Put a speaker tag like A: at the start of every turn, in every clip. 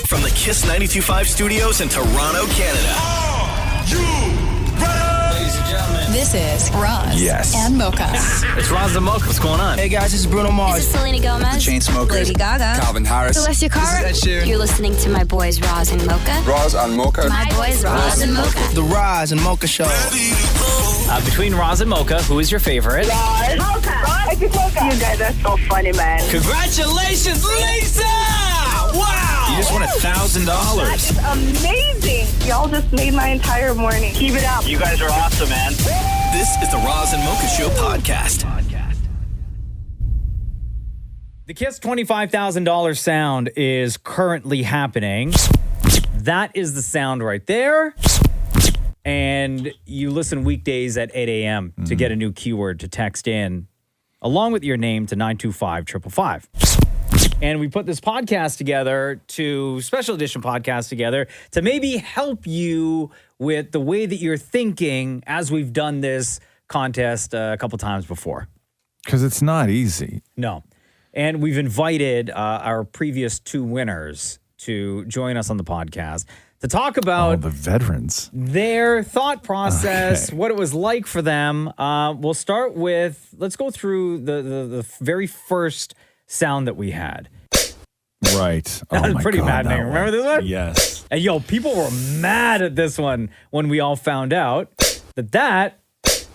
A: From the KiSS 92.5 studios in Toronto, Canada.
B: Are you ready?
C: Ladies and gentlemen,
D: this is Roz and Mocha.
C: it's Roz Mocha. What's going on?
E: Hey guys, this is Bruno Mars.
F: This is Selena Gomez.
E: The Chainsmokers.
F: Lady Gaga.
E: Calvin Harris.
F: Alessia Cara.
E: This is Ed Sheeran.
F: You're listening to my boys Roz and Mocha.
G: Roz and Mocha.
F: My boys Roz and Mocha.
E: The Roz and Mocha Show.
C: Between Roz and Mocha, who is your favorite?
H: Mocha. Mocha. You guys are so funny, man.
C: Congratulations, Lisa! Wow!
A: You just won $1,000.
H: That is amazing. Y'all just made my entire morning. Keep it up.
B: You guys are awesome, man.
A: This is the Roz and Mocha Show podcast.
I: The KiSS $25,000 sound is currently happening. That is the sound right there. And you listen weekdays at 8 a.m. to get a new keyword to text in, along with your name to 925-555. And we put this podcast together special edition podcast together to maybe help you with the way that you're thinking as we've done this contest a couple times before.
J: Because it's not easy.
I: No. And we've invited our previous two winners to join us on the podcast to talk about
J: the veterans,
I: their thought process, what it was like for them. We'll start with, let's go through the very first sound that we had.
J: Right.
I: That was pretty maddening. Remember this one?
J: Yes.
I: And people were mad at this one when we all found out that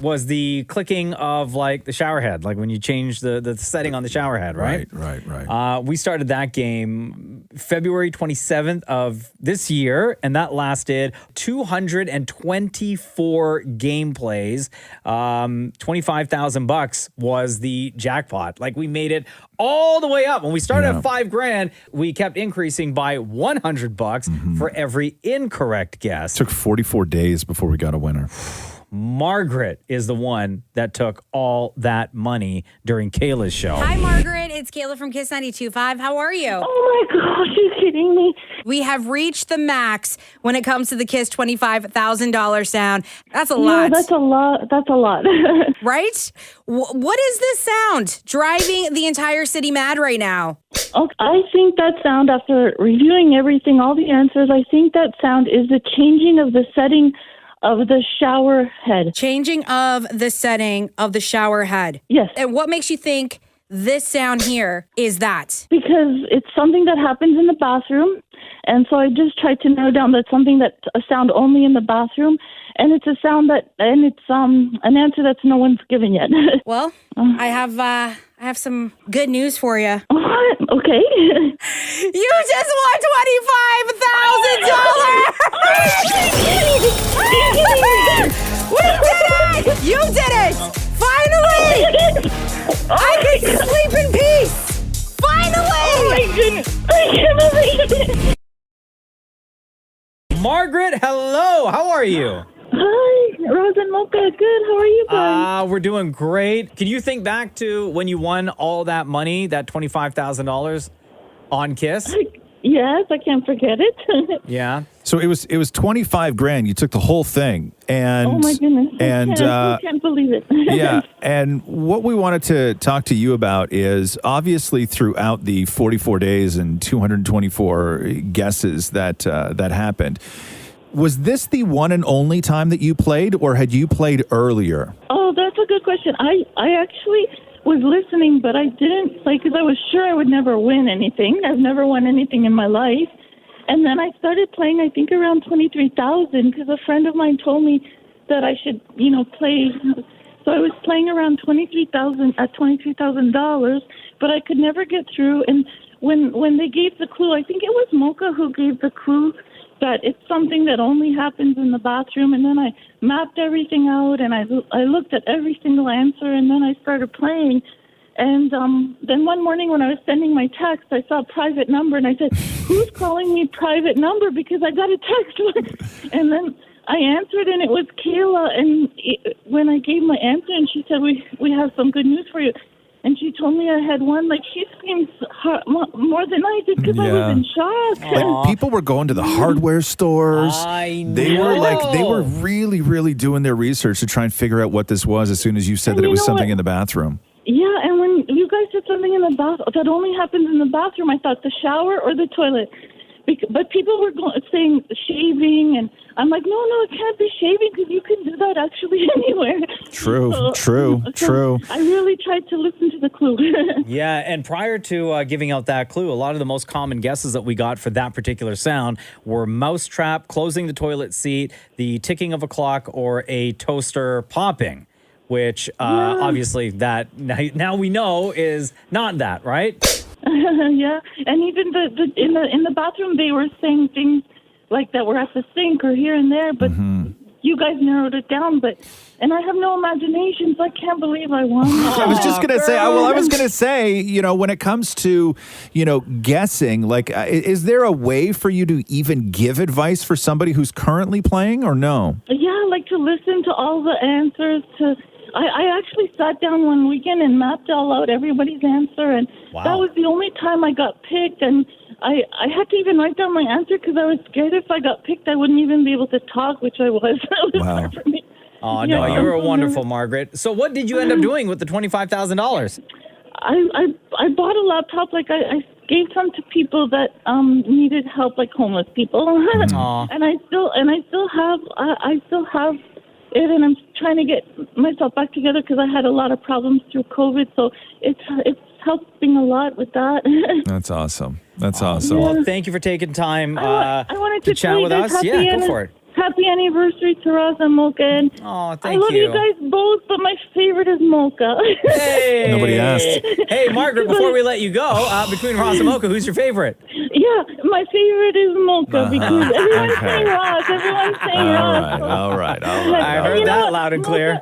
I: was the clicking of like the shower head, like when you change the setting on the shower head, right?
J: Right.
I: We started that game February 27th of this year, and that lasted 224 gameplays. $25,000 was the jackpot. Like we made it all the way up. When we started at $5,000, we kept increasing by $100 for every incorrect guess.
J: It took 44 days before we got a winner.
I: Margaret is the one that took all that money during Kayla's show.
K: Hi, Margaret. It's Kayla from KiSS 92.5. How are you?
H: Oh my gosh, you kidding me?
K: We have reached the max when it comes to the KiSS $25,000 sound. That's a lot.
H: No, that's a lot. That's a lot.
K: Right? What is this sound driving the entire city mad right now?
H: Okay, I think that sound, after reviewing everything, all the answers, I think that sound is the changing of the setting of the shower head.
K: Changing of the setting of the shower head.
H: Yes.
K: And what makes you think this sound here is that?
H: Because it's something that happens in the bathroom. And so I just tried to narrow down that something that a sound only in the bathroom. And it's a sound and it's an answer that no one's given yet.
K: Well, I have some good news for you.
H: What? Okay.
K: You just won $25,000! We did it! You did it! Finally! I can sleep in peace! Finally!
H: Oh my goodness! I can't believe it!
I: Margaret, hello. How are you?
H: Hi, Roz and Mocha. Good. How are you guys?
I: We're doing great. Can you think back to when you won all that money, that $25,000 on KiSS?
H: Yes, I can't forget it.
I: Yeah.
J: So it was $25,000. You took the whole thing, and
H: oh my goodness! I can't believe it.
J: Yeah, and what we wanted to talk to you about is obviously throughout the 44 days and 224 guesses that happened. Was this the one and only time that you played, or had you played earlier?
H: Oh, that's a good question. I actually was listening, but I didn't play because I was sure I would never win anything. I've never won anything in my life. And then I started playing, I think, around 23,000 because a friend of mine told me that I should, play. So I was playing around $23,000 at $23,000, but I could never get through. And when they gave the clue, I think it was Mocha who gave the clue that it's something that only happens in the bathroom. And then I mapped everything out, and I looked at every single answer, and then I started playing. And then one morning when I was sending my text, I saw a private number, and I said, who's calling me private number? Because I got a text. And then I answered, and it was Kayla. And when I gave my answer, and she said, we have some good news for you. And she told me I had won. Like, she screamed more than I did because I was in shock.
J: Like, people were going to the hardware stores.
I: I know.
J: They were really, really doing their research to try and figure out what this was as soon as you said that it was something in the bathroom.
H: Yeah, and when you guys said something in the bath that only happens in the bathroom, I thought the shower or the toilet. But people were saying shaving, and I'm like, no, it can't be shaving because you can do that actually anywhere.
J: True.
H: I really tried to listen to the clue.
I: Yeah, and prior to giving out that clue, a lot of the most common guesses that we got for that particular sound were mousetrap, closing the toilet seat, the ticking of a clock, or a toaster popping, which obviously that now we know is not that, right?
H: Yeah, and even in the bathroom, they were saying things like that were at the sink or here and there, but you guys narrowed it down. And I have no imagination, so I can't believe I won.
J: I was just going to say, I was going to say, when it comes to, guessing, like, is there a way for you to even give advice for somebody who's currently playing or no?
H: Yeah, like to listen to all the answers. I actually sat down one weekend and mapped all out everybody's answer, and that was the only time I got picked. And I had to even write down my answer because I was scared if I got picked, I wouldn't even be able to talk, which I was. It was hard for me.
I: Oh, no, you were wonderful, Margaret. So what did you end up doing with the $25,000?
H: I bought a laptop. Like I gave some to people that needed help, like homeless people. And I still have it, and I'm trying to get myself back together because I had a lot of problems through COVID. So it's helping a lot with that.
J: That's awesome. Awesome.
I: Well, thank you for taking time
H: I wanted to
I: chat with us. Yeah, go for it.
H: Happy anniversary to Roz and Mocha. And
I: thank
H: I love you guys both, but my favorite is Mocha.
I: Hey!
J: Nobody asked.
I: Hey, Margaret, before we let you go, between Roz and Mocha, who's your favorite?
H: Yeah, my favorite is Mocha because everyone's saying Roz. Everyone's saying Roz.
J: All right.
I: I heard that loud and clear.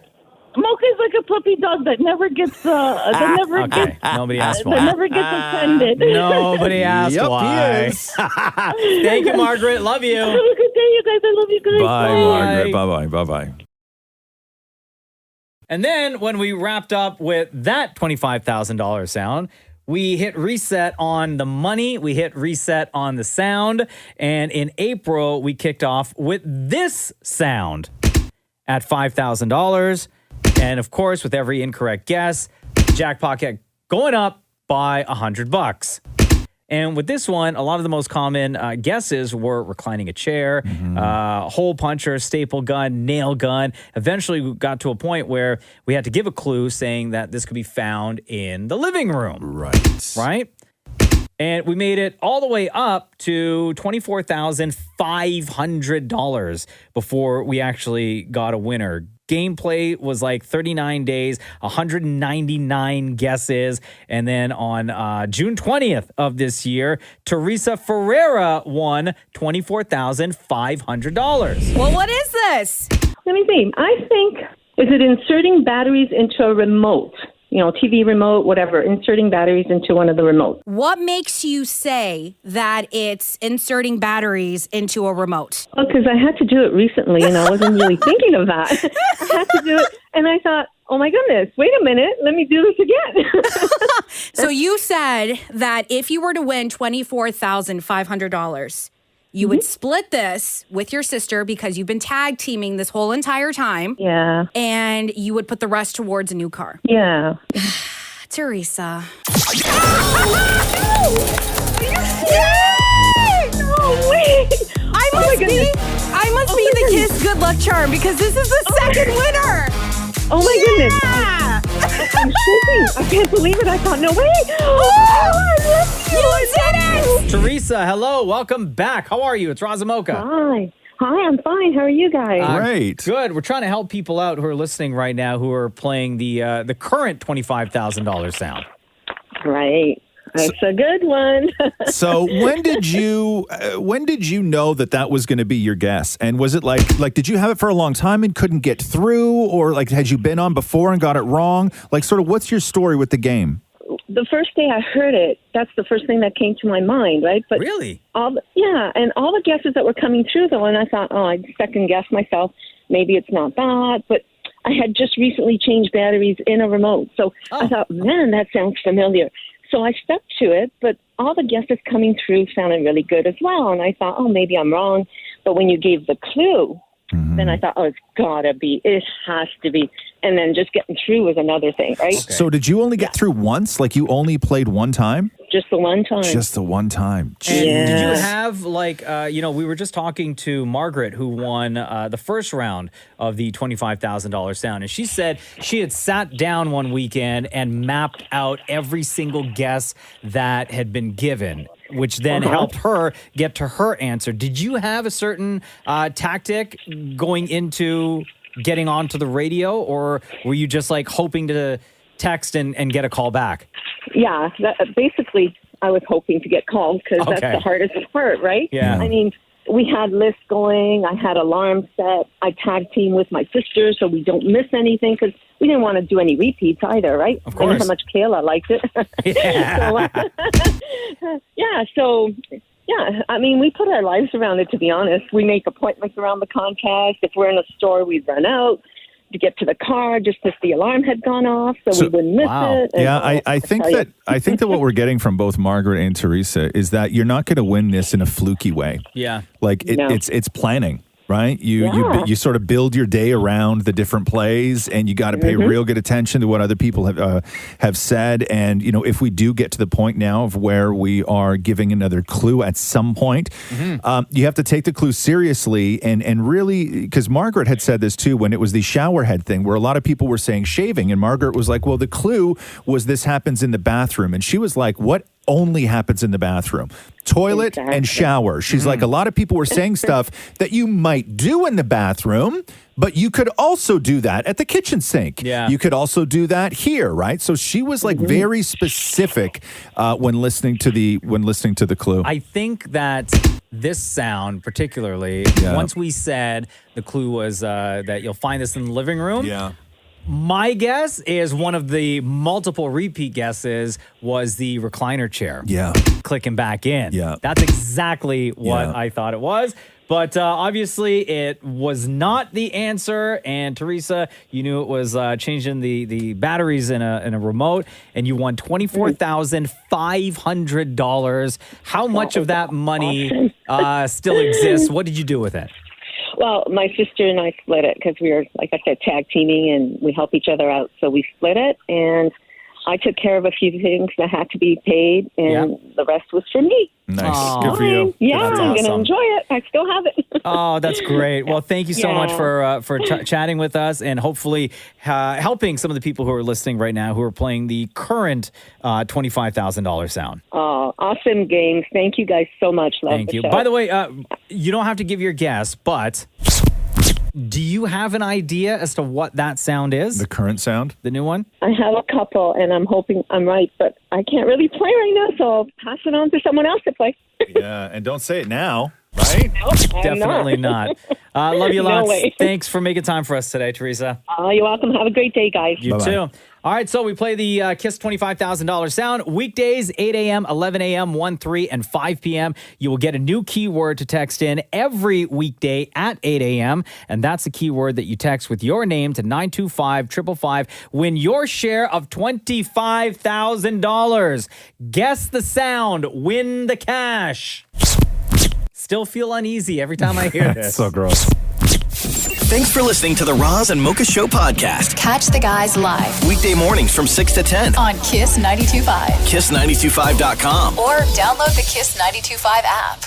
H: Mocha is like a puppy dog that never gets
I: Nobody asked why.
H: That never gets offended.
I: Nobody asked why.
J: He is.
I: Thank you, Margaret. Love you.
H: Have a good day, you guys. I love you guys.
J: Bye, Margaret. Bye-bye.
I: And then when we wrapped up with that $25,000 sound, we hit reset on the money. We hit reset on the sound. And in April, we kicked off with this sound at $5,000. And of course, with every incorrect guess, jackpot kept going up by $100. And with this one, a lot of the most common guesses were reclining a chair, hole puncher, staple gun, nail gun. Eventually, we got to a point where we had to give a clue saying that this could be found in the living room. Right? And we made it all the way up to $24,500 before we actually got a winner. Gameplay was like 39 days, 199 guesses. And then on June 20th of this year, Teresa Ferreira won $24,500.
K: Well, what is this?
G: Let me see. I think, is it inserting batteries into a remote? TV remote, whatever, inserting batteries into one of the remotes.
K: What makes you say that it's inserting batteries into a remote?
G: Oh, because I had to do it recently, and I wasn't really thinking of that. I had to do it, and I thought, oh my goodness, wait a minute, let me do this again.
K: So you said that if you were to win $24,500, you would split this with your sister because you've been tag teaming this whole entire time.
G: Yeah.
K: And you would put the rest towards a new car.
G: Yeah.
K: Teresa.
G: No way!
K: I must be the KiSS good luck charm because this is the second winner.
G: Oh my goodness. I'm shaking. I can't believe it. I thought, no way. Oh, I love you.
K: You did it.
I: Teresa, hello. Welcome back. How are you? It's Roz Mocha.
G: Hi, I'm fine. How are you guys?
J: Great.
I: Good. We're trying to help people out who are listening right now who are playing the current $25,000 sound.
G: Right. That's a good one.
J: So when did you know that was going to be your guess? And was it like did you have it for a long time and couldn't get through, or like had you been on before and got it wrong? Like sort of what's your story with the game?
G: The first day I heard it, that's the first thing that came to my mind, right? But
I: really?
G: And all the guesses that were coming through though, and I thought, I'd second guess myself. Maybe it's not that, but I had just recently changed batteries in a remote. So I thought, man, that sounds familiar. So I stuck to it, but all the guesses coming through sounded really good as well. And I thought, maybe I'm wrong. But when you gave the clue, Then I thought, oh, it's gotta be. It has to be. And then just getting through was another thing, right?
J: Okay. So did you only get through once? Like you only played one time?
G: Just the one time.
J: Just the one time.
I: And did you have we were just talking to Margaret who won the first round of the $25,000 sound. And she said she had sat down one weekend and mapped out every single guess that had been given, which then helped her get to her answer. Did you have a certain tactic going into getting onto the radio, or were you just like hoping to text and get a call back?
G: Yeah, basically, I was hoping to get called because that's the hardest part, right?
J: Yeah.
G: I mean, we had lists going. I had alarms set. I tag team with my sister so we don't miss anything because we didn't want to do any repeats either, right?
I: Of course.
G: I know how much Kayla liked it. I mean, we put our lives around it, to be honest. We make appointments around the contest. If we're in a store, we'd run out to get to the car just if the alarm had gone off so we wouldn't miss it. And
J: I think that what we're getting from both Margaret and Teresa is that you're not going to win this in a fluky way.
I: Yeah.
J: Like it's planning. Right? You sort of build your day around the different plays, and you got to pay real good attention to what other people have said. And, if we do get to the point now of where we are giving another clue at some point, you have to take the clue seriously and really, because Margaret had said this too when it was the shower head thing where a lot of people were saying shaving, and Margaret was like, well, the clue was this happens in the bathroom. And she was like, what only happens in the bathroom? Toilet and shower. She's like, a lot of people were saying stuff that you might do in the bathroom, but you could also do that at the kitchen sink.
I: Yeah.
J: You could also do that here, right? So she was like very specific when listening to the clue.
I: I think that this sound particularly, once we said the clue was that you'll find this in the living room.
J: Yeah.
I: My guess is one of the multiple repeat guesses was the recliner chair.
J: Yeah.
I: Clicking back in.
J: Yeah.
I: That's exactly what I thought it was. But obviously, it was not the answer. And Teresa, you knew it was changing the batteries in a remote, and you won $24,500. How much of that money still exists? What did you do with it?
G: Well, my sister and I split it because we were, like I said, tag teaming and we help each other out. So we split it, and I took care of a few things that had to be paid, and the rest was for me.
J: Nice. Aww. Good for you.
G: Yeah,
I: That's
G: I'm
I: awesome.
G: going to enjoy it. I still have it.
I: Oh, that's great. Well, thank you so much for chatting with us, and hopefully helping some of the people who are listening right now who are playing the current $25,000 sound.
G: Oh, awesome games. Thank you guys so much. Love
I: Thank
G: the
I: you.
G: show.
I: By the way, you don't have to give your guess, but do you have an idea as to what that sound is?
J: The current sound?
I: The new one?
G: I have a couple, and I'm hoping I'm right, but I can't really play right now, so I'll pass it on to someone else to play.
J: Yeah, and don't say it now, right?
G: Nope, I'm
I: Definitely not. Love you
G: No
I: lots.
G: way.
I: Thanks for making time for us today, Teresa.
G: You're welcome. Have a great day, guys.
I: You
J: Bye-bye.
I: too. All right, so we play the KiSS $25,000 sound weekdays, 8 a.m., 11 a.m., 1, 3, and 5 p.m. You will get a new keyword to text in every weekday at 8 a.m., and that's the keyword that you text with your name to 925-555. Win your share of $25,000. Guess the sound. Win the cash. Still feel uneasy every time I hear this.
J: So gross.
A: Thanks for listening to the Roz and Mocha Show podcast.
D: Catch the guys live
A: Weekday mornings from 6 to 10.
D: on KiSS 92.5
A: KiSS925.com.
D: or download the KiSS 92.5 app.